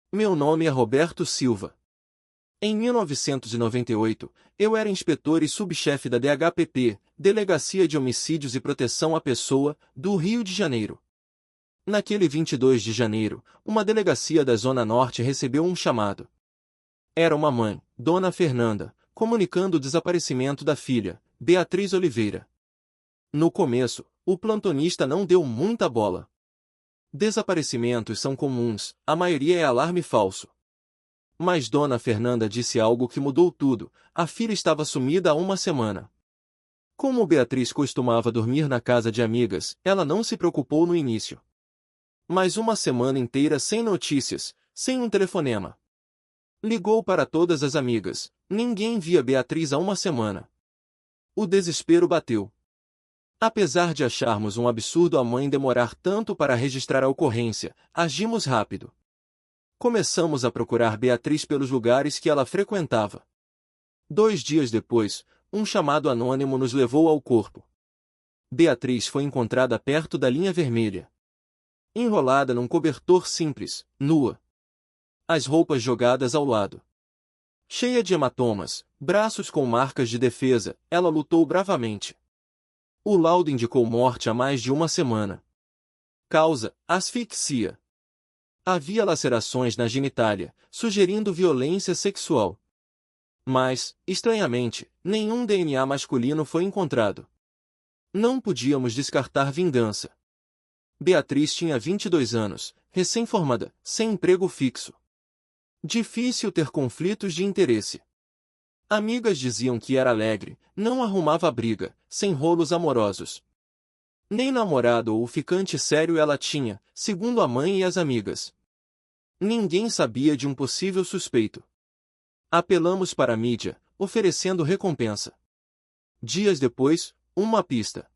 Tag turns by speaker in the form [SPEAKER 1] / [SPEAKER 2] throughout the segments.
[SPEAKER 1] Meu nome é Roberto Silva. Em 1998, eu era inspetor e subchefe da DHPP, Delegacia de Homicídios e Proteção à Pessoa, do Rio de Janeiro. Naquele 22 de janeiro, uma delegacia da Zona Norte recebeu um chamado. Era uma mãe, Dona Fernanda, comunicando o desaparecimento da filha, Beatriz Oliveira. No começo, o plantonista não deu muita bola. Desaparecimentos são comuns, a maioria é alarme falso. Mas Dona Fernanda disse algo que mudou tudo: a filha estava sumida há uma semana. Como Beatriz costumava dormir na casa de amigas, ela não se preocupou no início. Mas uma semana inteira sem notícias, sem um telefonema. Ligou para todas as amigas, ninguém via Beatriz há uma semana. O desespero bateu. Apesar de acharmos um absurdo a mãe demorar tanto para registrar a ocorrência, agimos rápido. Começamos a procurar Beatriz pelos lugares que ela frequentava. 2 dias depois, um chamado anônimo nos levou ao corpo. Beatriz foi encontrada perto da linha vermelha. Enrolada num cobertor simples, nua. As roupas jogadas ao lado. Cheia de hematomas, braços com marcas de defesa, ela lutou bravamente. O laudo indicou morte há mais de uma semana. Causa: asfixia. Havia lacerações na genitália, sugerindo violência sexual. Mas, estranhamente, nenhum DNA masculino foi encontrado. Não podíamos descartar vingança. Beatriz tinha 22 anos, recém-formada, sem emprego fixo. Difícil ter conflitos de interesse. Amigas diziam que era alegre, não arrumava briga, sem rolos amorosos. Nem namorado ou ficante sério ela tinha, segundo a mãe e as amigas. Ninguém sabia de um possível suspeito. Apelamos para a mídia, oferecendo recompensa. Dias depois, uma pista.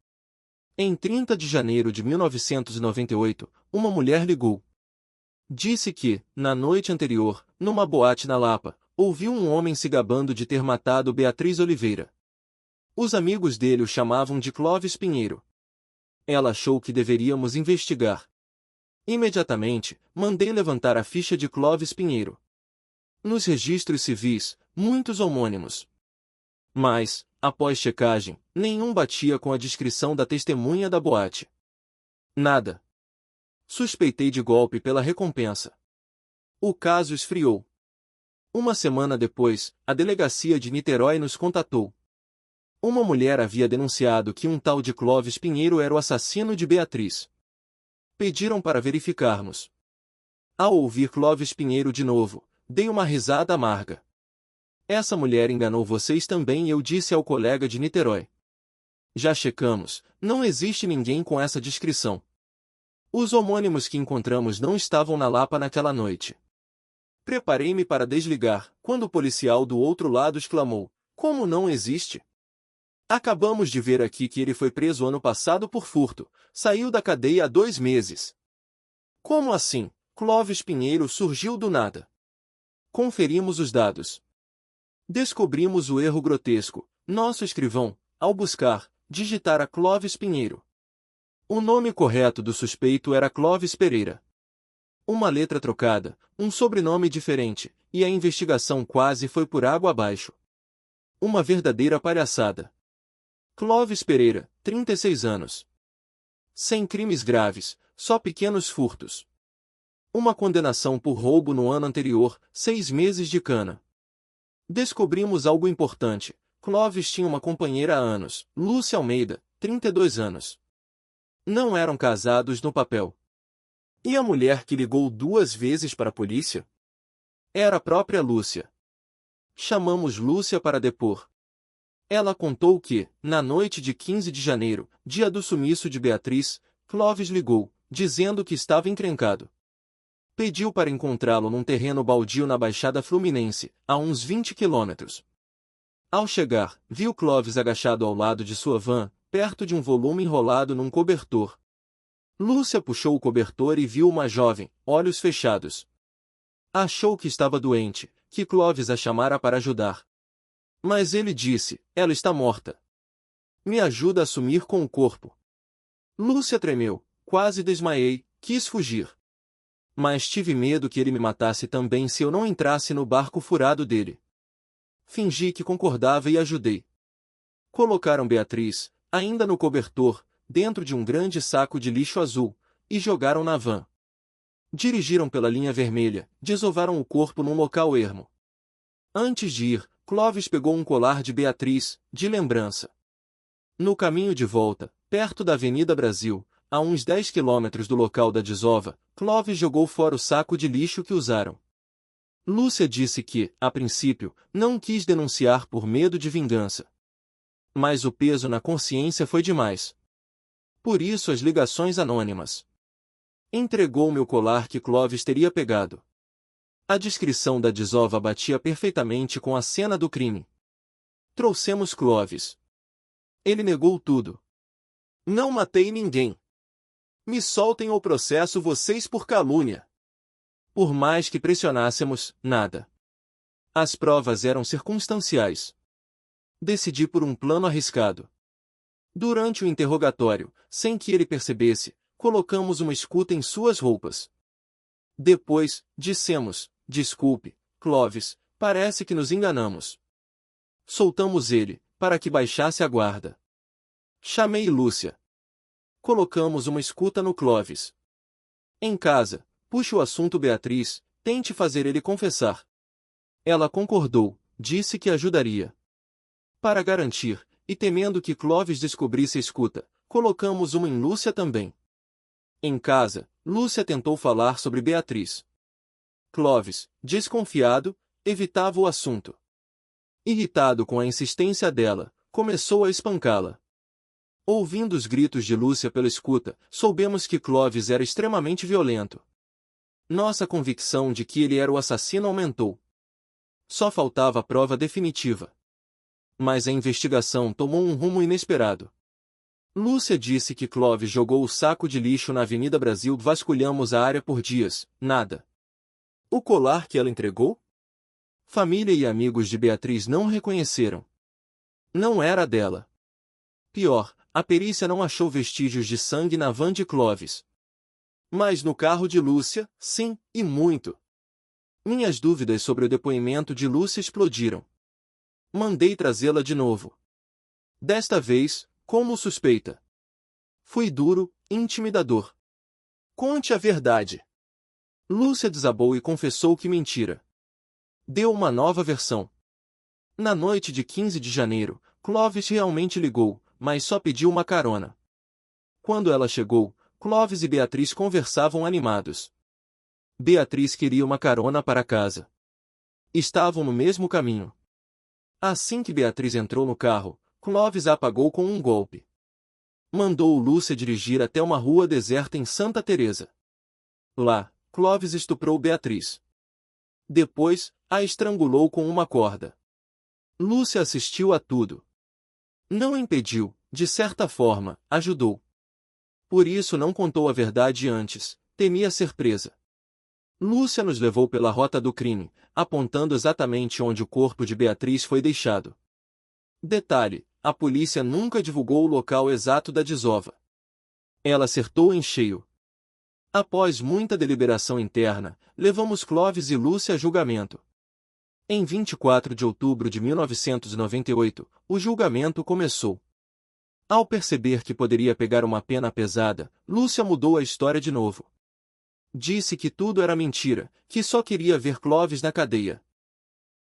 [SPEAKER 1] Em 30 de janeiro de 1998, uma mulher ligou. Disse que, na noite anterior, numa boate na Lapa, ouviu um homem se gabando de ter matado Beatriz Oliveira. Os amigos dele o chamavam de Clóvis Pinheiro. Ela achou que deveríamos investigar. Imediatamente, mandei levantar a ficha de Clóvis Pinheiro. Nos registros civis, muitos homônimos. Mas, após checagem, nenhum batia com a descrição da testemunha da boate. Nada. Suspeitei de golpe pela recompensa. O caso esfriou. Uma semana depois, a delegacia de Niterói nos contatou. Uma mulher havia denunciado que um tal de Clóvis Pinheiro era o assassino de Beatriz. Pediram para verificarmos. Ao ouvir Clóvis Pinheiro de novo, dei uma risada amarga. Essa mulher enganou vocês também, eu disse ao colega de Niterói. Já checamos, não existe ninguém com essa descrição. Os homônimos que encontramos não estavam na Lapa naquela noite. Preparei-me para desligar, quando o policial do outro lado exclamou: como não existe? Acabamos de ver aqui que ele foi preso ano passado por furto, saiu da cadeia há 2 meses. Como assim? Clóvis Pinheiro surgiu do nada. Conferimos os dados. Descobrimos o erro grotesco. Nosso escrivão, ao buscar, digitara Clóvis Pinheiro. O nome correto do suspeito era Clóvis Pereira. Uma letra trocada, um sobrenome diferente, e a investigação quase foi por água abaixo. Uma verdadeira palhaçada. Clóvis Pereira, 36 anos. Sem crimes graves, só pequenos furtos. Uma condenação por roubo no ano anterior, 6 meses de cana. Descobrimos algo importante. Clóvis tinha uma companheira há anos, Lúcia Almeida, 32 anos. Não eram casados no papel. E a mulher que ligou 2 vezes para a polícia? Era a própria Lúcia. Chamamos Lúcia para depor. Ela contou que, na noite de 15 de janeiro, dia do sumiço de Beatriz, Clóvis ligou, dizendo que estava encrencado. Pediu para encontrá-lo num terreno baldio na Baixada Fluminense, a uns 20 quilômetros. Ao chegar, viu Clóvis agachado ao lado de sua van, perto de um volume enrolado num cobertor. Lúcia puxou o cobertor e viu uma jovem, olhos fechados. Achou que estava doente, que Clóvis a chamara para ajudar. Mas ele disse: ela está morta. Me ajuda a sumir com o corpo. Lúcia tremeu, quase desmaiei, quis fugir. Mas tive medo que ele me matasse também se eu não entrasse no barco furado dele. Fingi que concordava e ajudei. Colocaram Beatriz, ainda no cobertor, dentro de um grande saco de lixo azul, e jogaram na van. Dirigiram pela linha vermelha, desovaram o corpo num local ermo. Antes de ir, Clovis pegou um colar de Beatriz, de lembrança. No caminho de volta, perto da Avenida Brasil, a uns 10 quilômetros do local da desova, Clovis jogou fora o saco de lixo que usaram. Lúcia disse que, a princípio, não quis denunciar por medo de vingança. Mas o peso na consciência foi demais. Por isso as ligações anônimas. Entregou-me o colar que Clovis teria pegado. A descrição da desova batia perfeitamente com a cena do crime. Trouxemos Clovis. Ele negou tudo. Não matei ninguém. Me soltem ou processo vocês por calúnia. Por mais que pressionássemos, nada. As provas eram circunstanciais. Decidi por um plano arriscado. Durante o interrogatório, sem que ele percebesse, colocamos uma escuta em suas roupas. Depois, dissemos, desculpe, Clovis, parece que nos enganamos. Soltamos ele, para que baixasse a guarda. Chamei Lúcia. Colocamos uma escuta no Clovis. Em casa, puxe o assunto Beatriz, tente fazer ele confessar. Ela concordou, disse que ajudaria. Para garantir, e temendo que Clovis descobrisse a escuta, colocamos uma em Lúcia também. Em casa, Lúcia tentou falar sobre Beatriz. Clovis, desconfiado, evitava o assunto. Irritado com a insistência dela, começou a espancá-la. Ouvindo os gritos de Lúcia pela escuta, soubemos que Clovis era extremamente violento. Nossa convicção de que ele era o assassino aumentou. Só faltava a prova definitiva. Mas a investigação tomou um rumo inesperado. Lúcia disse que Clovis jogou o saco de lixo na Avenida Brasil. Vasculhamos a área por dias, nada. O colar que ela entregou? Família e amigos de Beatriz não reconheceram. Não era dela. Pior, a perícia não achou vestígios de sangue na van de Clovis. Mas no carro de Lúcia, sim, e muito. Minhas dúvidas sobre o depoimento de Lúcia explodiram. Mandei trazê-la de novo. Desta vez, como suspeita. Fui duro, intimidador. Conte a verdade. Lúcia desabou e confessou que mentira. Deu uma nova versão. Na noite de 15 de janeiro, Clovis realmente ligou, mas só pediu uma carona. Quando ela chegou, Clovis e Beatriz conversavam animados. Beatriz queria uma carona para casa. Estavam no mesmo caminho. Assim que Beatriz entrou no carro, Clovis a apagou com um golpe. Mandou Lúcia dirigir até uma rua deserta em Santa Teresa. Lá, Clovis estuprou Beatriz. Depois, a estrangulou com uma corda. Lúcia assistiu a tudo. Não impediu, de certa forma, ajudou. Por isso não contou a verdade antes, temia ser presa. Lúcia nos levou pela rota do crime, apontando exatamente onde o corpo de Beatriz foi deixado. Detalhe, a polícia nunca divulgou o local exato da desova. Ela acertou em cheio. Após muita deliberação interna, levamos Clovis e Lúcia a julgamento. Em 24 de outubro de 1998, o julgamento começou. Ao perceber que poderia pegar uma pena pesada, Lúcia mudou a história de novo. Disse que tudo era mentira, que só queria ver Clovis na cadeia.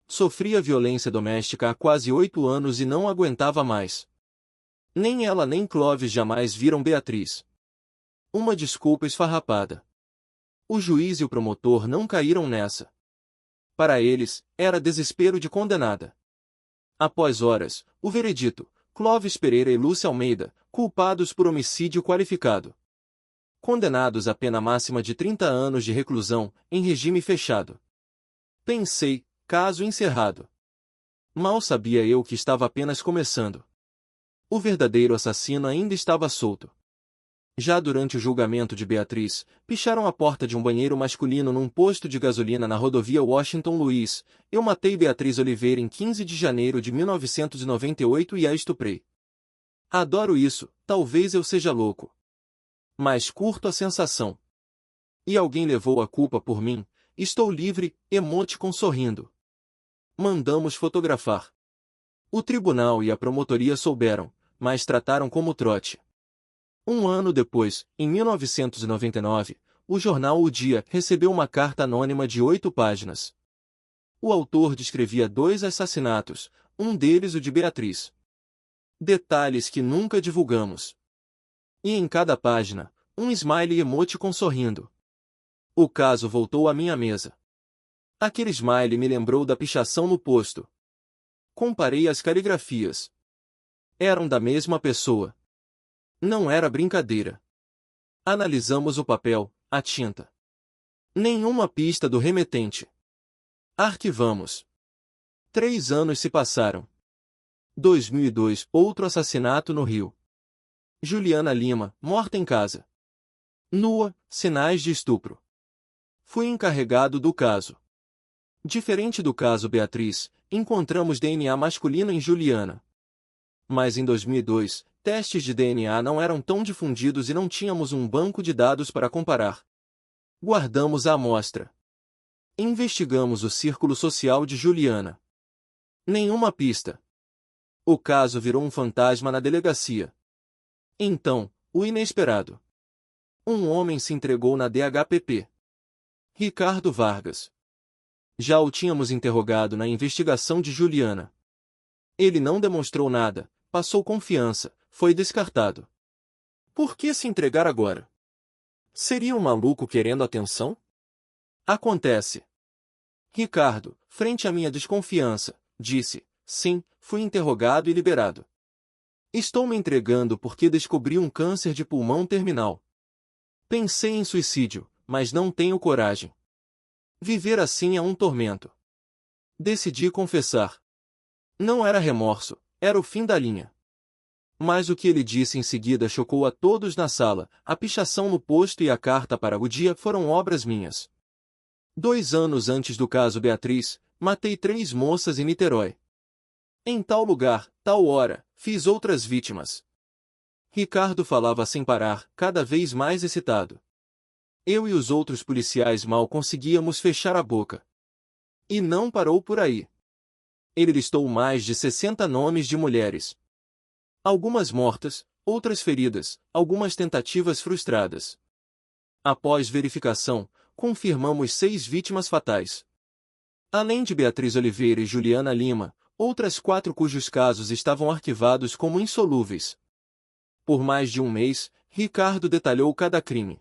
[SPEAKER 1] Sofria violência doméstica há quase 8 anos e não aguentava mais. Nem ela nem Clovis jamais viram Beatriz. Uma desculpa esfarrapada. O juiz e o promotor não caíram nessa. Para eles, era desespero de condenada. Após horas, o veredito: Clovis Pereira e Lúcia Almeida, culpados por homicídio qualificado. Condenados à pena máxima de 30 anos de reclusão, em regime fechado. Pensei, caso encerrado. Mal sabia eu que estava apenas começando. O verdadeiro assassino ainda estava solto. Já durante o julgamento de Beatriz, picharam a porta de um banheiro masculino num posto de gasolina na rodovia Washington Luiz. Eu matei Beatriz Oliveira em 15 de janeiro de 1998 e a estuprei. Adoro isso, talvez eu seja louco. Mas curto a sensação. E alguém levou a culpa por mim. Estou livre, emoticon sorrindo. Mandamos fotografar. O tribunal e a promotoria souberam, mas trataram como trote. Um ano depois, em 1999, o jornal O Dia recebeu uma carta anônima de 8 páginas. O autor descrevia 2 assassinatos, um deles o de Beatriz. Detalhes que nunca divulgamos. E em cada página, um smiley emoticon sorrindo. O caso voltou à minha mesa. Aquele smiley me lembrou da pichação no posto. Comparei as caligrafias. Eram da mesma pessoa. Não era brincadeira. Analisamos o papel, a tinta. Nenhuma pista do remetente. Arquivamos. 3 anos se passaram. 2002, outro assassinato no Rio. Juliana Lima, morta em casa. Nua, sinais de estupro. Fui encarregado do caso. Diferente do caso Beatriz, encontramos DNA masculino em Juliana. Mas em 2002, testes de DNA não eram tão difundidos e não tínhamos um banco de dados para comparar. Guardamos a amostra. Investigamos o círculo social de Juliana. Nenhuma pista. O caso virou um fantasma na delegacia. Então, o inesperado. Um homem se entregou na DHPP. Ricardo Vargas. Já o tínhamos interrogado na investigação de Juliana. Ele não demonstrou nada, passou confiança, foi descartado. Por que se entregar agora? Seria um maluco querendo atenção? Acontece. Ricardo, frente à minha desconfiança, disse, sim, fui interrogado e liberado. Estou me entregando porque descobri um câncer de pulmão terminal. Pensei em suicídio, mas não tenho coragem. Viver assim é um tormento. Decidi confessar. Não era remorso, era o fim da linha. Mas o que ele disse em seguida chocou a todos na sala. A pichação no posto e a carta para o dia foram obras minhas. 2 anos antes do caso Beatriz, matei 3 moças em Niterói. Em tal lugar, tal hora, fiz outras vítimas. Ricardo falava sem parar, cada vez mais excitado. Eu e os outros policiais mal conseguíamos fechar a boca. E não parou por aí. Ele listou mais de 60 nomes de mulheres. Algumas mortas, outras feridas, algumas tentativas frustradas. Após verificação, confirmamos 6 vítimas fatais. Além de Beatriz Oliveira e Juliana Lima, outras 4 cujos casos estavam arquivados como insolúveis. Por mais de um mês, Ricardo detalhou cada crime.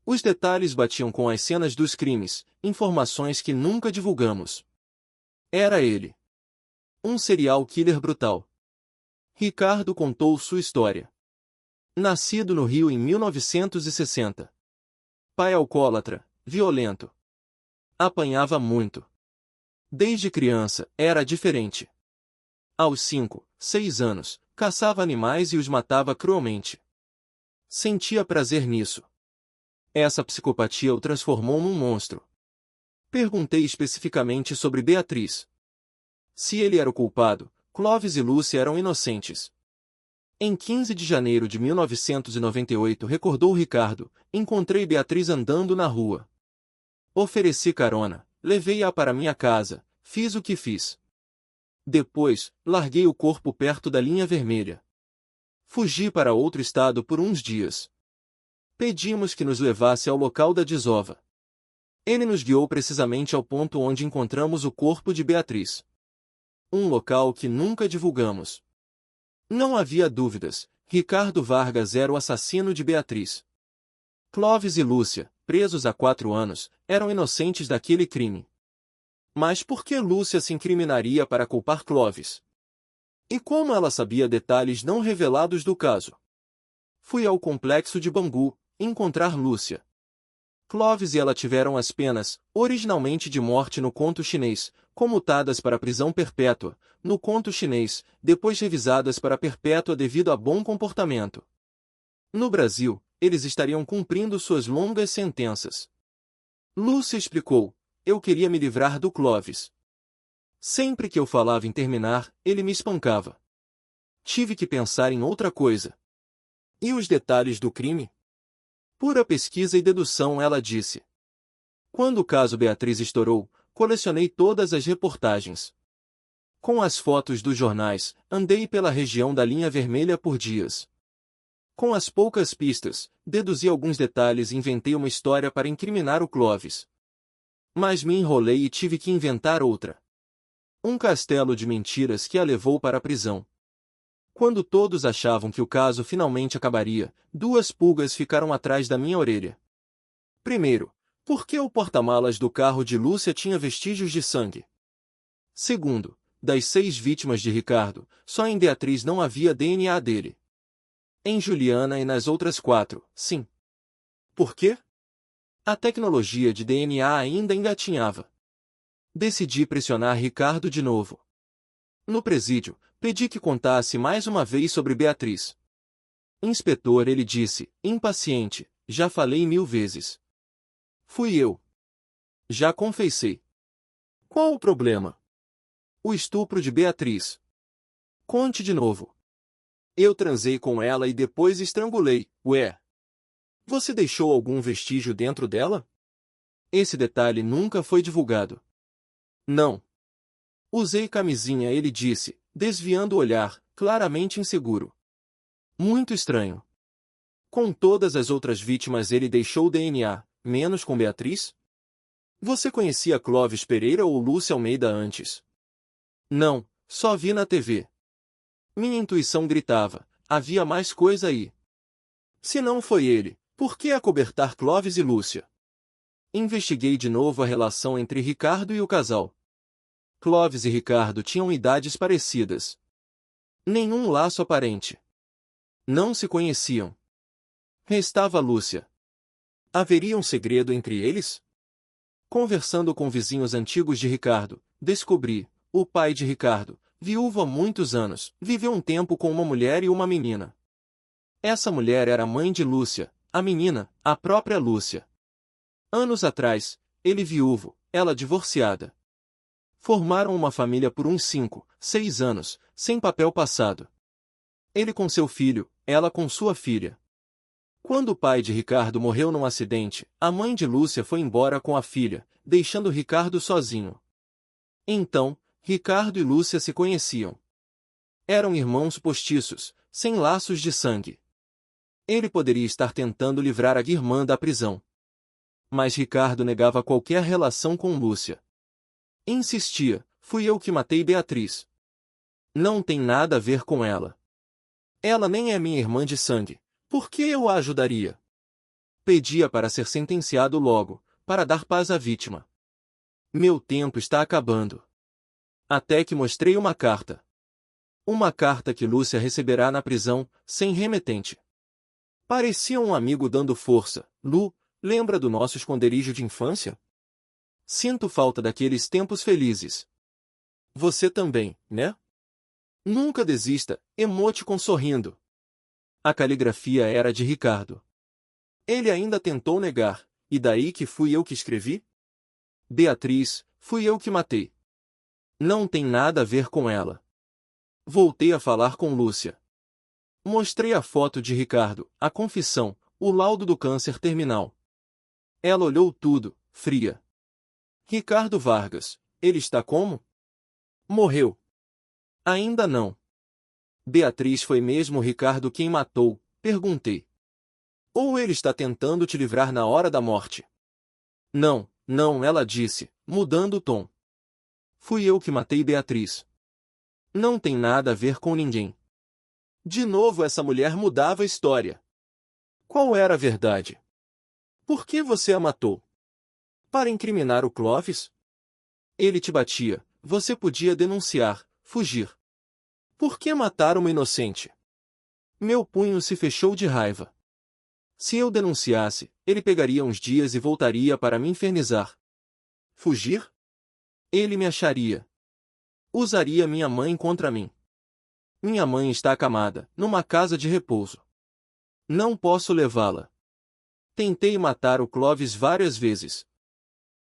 [SPEAKER 1] Os detalhes batiam com as cenas dos crimes, informações que nunca divulgamos. Era ele. Um serial killer brutal. Ricardo contou sua história. Nascido no Rio em 1960. Pai alcoólatra, violento. Apanhava muito. Desde criança, era diferente. Aos 5, 6 anos, caçava animais e os matava cruelmente. Sentia prazer nisso. Essa psicopatia o transformou num monstro. Perguntei especificamente sobre Beatriz. Se ele era o culpado, Clóvis e Lúcia eram inocentes. Em 15 de janeiro de 1998, recordou Ricardo, encontrei Beatriz andando na rua. Ofereci carona, levei-a para minha casa, fiz o que fiz. Depois, larguei o corpo perto da linha vermelha. Fugi para outro estado por uns dias. Pedimos que nos levasse ao local da desova. Ele nos guiou precisamente ao ponto onde encontramos o corpo de Beatriz. Um local que nunca divulgamos. Não havia dúvidas, Ricardo Vargas era o assassino de Beatriz. Clóvis e Lúcia, presos há 4 anos, eram inocentes daquele crime. Mas por que Lúcia se incriminaria para culpar Clóvis? E como ela sabia detalhes não revelados do caso? Fui ao complexo de Bangu, encontrar Lúcia. Clóvis e ela tiveram as penas, originalmente de morte no conto chinês, comutadas para prisão perpétua, no conto chinês, depois revisadas para perpétua devido a bom comportamento. No Brasil, eles estariam cumprindo suas longas sentenças. Lúcia explicou, eu queria me livrar do Clóvis. Sempre que eu falava em terminar, ele me espancava. Tive que pensar em outra coisa. E os detalhes do crime? Pura pesquisa e dedução, ela disse. Quando o caso Beatriz estourou, colecionei todas as reportagens. Com as fotos dos jornais, andei pela região da linha vermelha por dias. Com as poucas pistas, deduzi alguns detalhes e inventei uma história para incriminar o Clóvis. Mas me enrolei e tive que inventar outra. Um castelo de mentiras que a levou para a prisão. Quando todos achavam que o caso finalmente acabaria, duas pulgas ficaram atrás da minha orelha. Primeiro, por que o porta-malas do carro de Lúcia tinha vestígios de sangue? Segundo, das 6 vítimas de Ricardo, só em Beatriz não havia DNA dele. Em Juliana e nas outras 4, sim. Por quê? A tecnologia de DNA ainda engatinhava. Decidi pressionar Ricardo de novo. No presídio, pedi que contasse mais uma vez sobre Beatriz. Inspetor, ele disse, impaciente, já falei 1000 vezes. Fui eu. Já confessei. Qual o problema? O estupro de Beatriz. Conte de novo. Eu transei com ela e depois estrangulei. Ué. Você deixou algum vestígio dentro dela? Esse detalhe nunca foi divulgado. Não. Usei camisinha, ele disse, desviando o olhar, claramente inseguro. Muito estranho. Com todas as outras vítimas ele deixou DNA, menos com Beatriz? Você conhecia Clóvis Pereira ou Lúcia Almeida antes? Não, só vi na TV. Minha intuição gritava, havia mais coisa aí. Se não foi ele, por que acobertar Clóvis e Lúcia? Investiguei de novo a relação entre Ricardo e o casal. Clóvis e Ricardo tinham idades parecidas. Nenhum laço aparente. Não se conheciam. Restava Lúcia. Haveria um segredo entre eles? Conversando com vizinhos antigos de Ricardo, descobri, o pai de Ricardo, viúvo há muitos anos, viveu um tempo com uma mulher e uma menina. Essa mulher era a mãe de Lúcia, a menina, a própria Lúcia. Anos atrás, ele viúvo, ela divorciada. Formaram uma família por uns 5, 6 anos, sem papel passado. Ele com seu filho, ela com sua filha. Quando o pai de Ricardo morreu num acidente, a mãe de Lúcia foi embora com a filha, deixando Ricardo sozinho. Então, Ricardo e Lúcia se conheciam. Eram irmãos postiços, sem laços de sangue. Ele poderia estar tentando livrar a irmã da prisão. Mas Ricardo negava qualquer relação com Lúcia. Insistia, fui eu que matei Beatriz. Não tem nada a ver com ela. Ela nem é minha irmã de sangue. Por que eu a ajudaria? Pedia para ser sentenciado logo, para dar paz à vítima. Meu tempo está acabando. Até que mostrei uma carta. Uma carta que Lúcia receberá na prisão, sem remetente. Parecia um amigo dando força. Lu, lembra do nosso esconderijo de infância? Sinto falta daqueles tempos felizes. Você também, né? Nunca desista, emoticon sorrindo. A caligrafia era de Ricardo. Ele ainda tentou negar, e daí que fui eu que escrevi? Beatriz, fui eu que matei. Não tem nada a ver com ela. Voltei a falar com Lúcia. Mostrei a foto de Ricardo, a confissão, o laudo do câncer terminal. Ela olhou tudo, fria. Ricardo Vargas, ele está como? Morreu. Ainda não. Beatriz, foi mesmo Ricardo quem matou? Perguntei. Ou ele está tentando te livrar na hora da morte? Não, não, ela disse, mudando o tom. Fui eu que matei Beatriz. Não tem nada a ver com ninguém. De novo essa mulher mudava a história. Qual era a verdade? Por que você a matou? Para incriminar o Clóvis? Ele te batia, você podia denunciar, fugir. Por que matar uma inocente? Meu punho se fechou de raiva. Se eu denunciasse, ele pegaria uns dias e voltaria para me infernizar. Fugir? Ele me acharia. Usaria minha mãe contra mim. Minha mãe está acamada, numa casa de repouso. Não posso levá-la. Tentei matar o Clóvis várias vezes.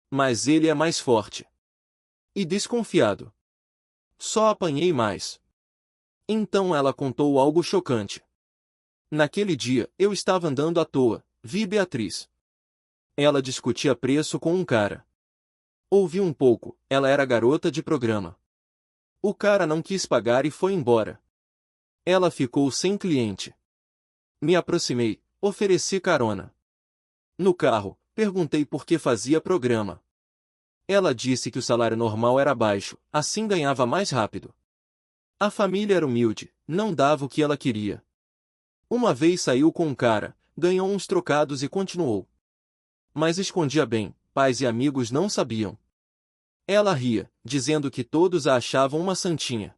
[SPEAKER 1] Mas ele é mais forte. E desconfiado. Só apanhei mais. Então ela contou algo chocante. Naquele dia, eu estava andando à toa, Vi Beatriz. Ela discutia preço com um cara. Ouvi um pouco, ela era garota de programa. O cara não quis pagar e foi embora. Ela ficou sem cliente. Me aproximei, ofereci carona. No carro, perguntei por que fazia programa. Ela disse que o salário normal era baixo, assim ganhava mais rápido. A família era humilde, não dava o que ela queria. Uma vez saiu com um cara, ganhou uns trocados e continuou. Mas escondia bem, pais e amigos não sabiam. Ela ria, dizendo que todos a achavam uma santinha.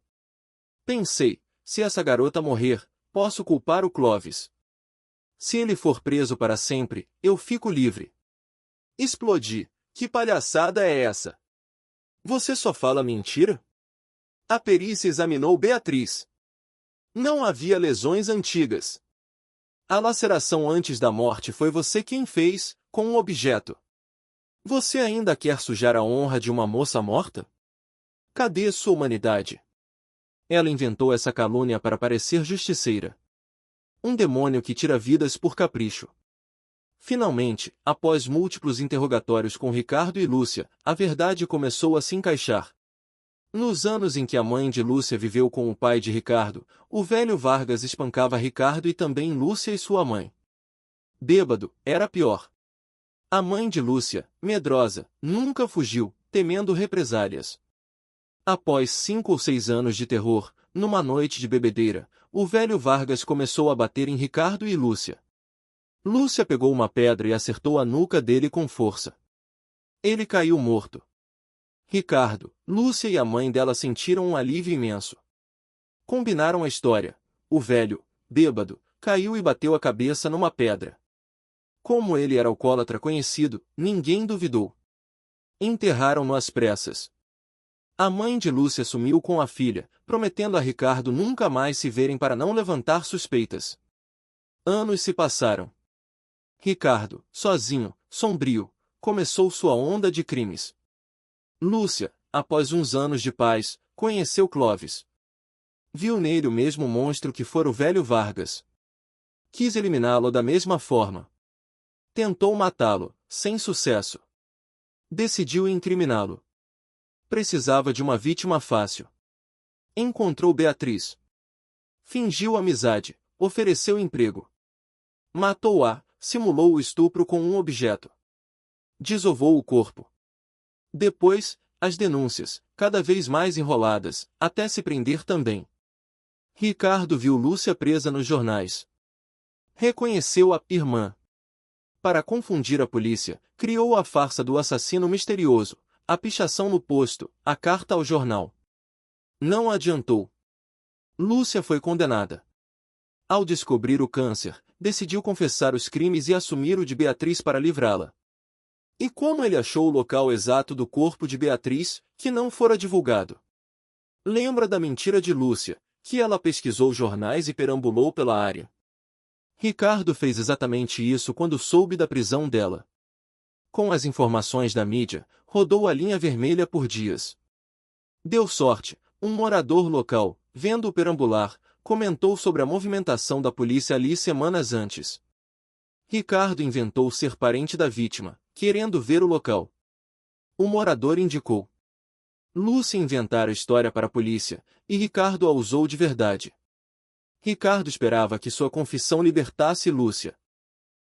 [SPEAKER 1] Pensei, se essa garota morrer, posso culpar o Clóvis. Se ele for preso para sempre, eu fico livre. Explodi. Que palhaçada é essa? Você só fala mentira? A perícia examinou Beatriz. Não havia lesões antigas. A laceração antes da morte foi você quem fez, com um objeto. Você ainda quer sujar a honra de uma moça morta? Cadê sua humanidade? Ela inventou essa calúnia para parecer justiceira. Um demônio que tira vidas por capricho. Finalmente, após múltiplos interrogatórios com Ricardo e Lúcia, a verdade começou a se encaixar. Nos anos em que a mãe de Lúcia viveu com o pai de Ricardo, o velho Vargas espancava Ricardo e também Lúcia e sua mãe. Bêbado, era pior. A mãe de Lúcia, medrosa, nunca fugiu, temendo represálias. Após 5 ou 6 anos de terror, numa noite de bebedeira, o velho Vargas começou a bater em Ricardo e Lúcia. Lúcia pegou uma pedra e acertou a nuca dele com força. Ele caiu morto. Ricardo, Lúcia e a mãe dela sentiram um alívio imenso. Combinaram a história. O velho, bêbado, caiu e bateu a cabeça numa pedra. Como ele era alcoólatra conhecido, ninguém duvidou. Enterraram-no às pressas. A mãe de Lúcia sumiu com a filha, prometendo a Ricardo nunca mais se verem para não levantar suspeitas. Anos se passaram. Ricardo, sozinho, sombrio, começou sua onda de crimes. Lúcia, após uns anos de paz, conheceu Clóvis. Viu nele o mesmo monstro que fora o velho Vargas. Quis eliminá-lo da mesma forma. Tentou matá-lo, sem sucesso. Decidiu incriminá-lo. Precisava de uma vítima fácil. Encontrou Beatriz. Fingiu amizade, ofereceu emprego. Matou-a, simulou o estupro com um objeto. Desovou o corpo. Depois, as denúncias, cada vez mais enroladas, até se prender também. Ricardo viu Lúcia presa nos jornais. Reconheceu a irmã. Para confundir a polícia, criou a farsa do assassino misterioso, a pichação no posto, a carta ao jornal. Não adiantou. Lúcia foi condenada. Ao descobrir o câncer, decidiu confessar os crimes e assumir o de Beatriz para livrá-la. E como ele achou o local exato do corpo de Beatriz, que não fora divulgado? Lembra da mentira de Lúcia, que ela pesquisou jornais e perambulou pela área. Ricardo fez exatamente isso quando soube da prisão dela. Com as informações da mídia, rodou a linha vermelha por dias. Deu sorte, um morador local, vendo-o perambular, comentou sobre a movimentação da polícia ali semanas antes. Ricardo inventou ser parente da vítima, querendo ver o local. O morador indicou. Lúcia inventara a história para a polícia, e Ricardo a usou de verdade. Ricardo esperava que sua confissão libertasse Lúcia.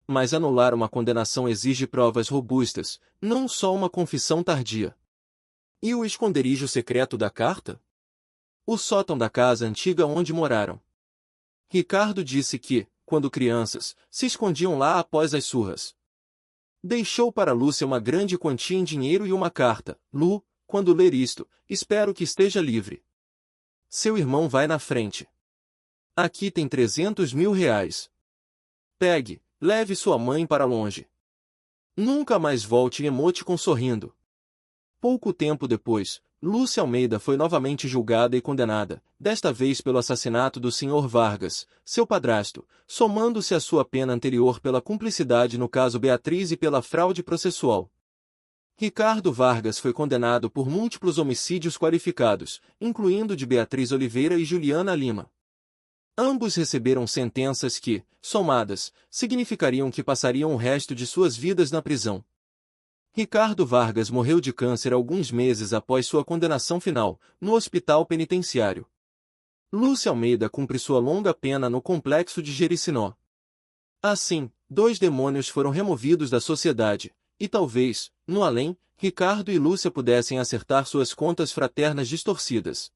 [SPEAKER 1] Mas anular uma condenação exige provas robustas, não só uma confissão tardia. E o esconderijo secreto da carta? O sótão da casa antiga onde moraram. Ricardo disse que, quando crianças, se escondiam lá após as surras. Deixou para Lúcia uma grande quantia em dinheiro e uma carta. Lu, quando ler isto, espero que esteja livre. Seu irmão vai na frente. Aqui tem 300 mil reais. Pegue, leve sua mãe para longe. Nunca mais volte emoticon sorrindo. Pouco tempo depois, Lúcia Almeida foi novamente julgada e condenada, desta vez pelo assassinato do Sr. Vargas, seu padrasto, somando-se à sua pena anterior pela cumplicidade no caso Beatriz e pela fraude processual. Ricardo Vargas foi condenado por múltiplos homicídios qualificados, incluindo de Beatriz Oliveira e Juliana Lima. Ambos receberam sentenças que, somadas, significariam que passariam o resto de suas vidas na prisão. Ricardo Vargas morreu de câncer alguns meses após sua condenação final, no hospital penitenciário. Lúcia Almeida cumpre sua longa pena no complexo de Jericinó. Assim, dois demônios foram removidos da sociedade, e talvez, no além, Ricardo e Lúcia pudessem acertar suas contas fraternas distorcidas.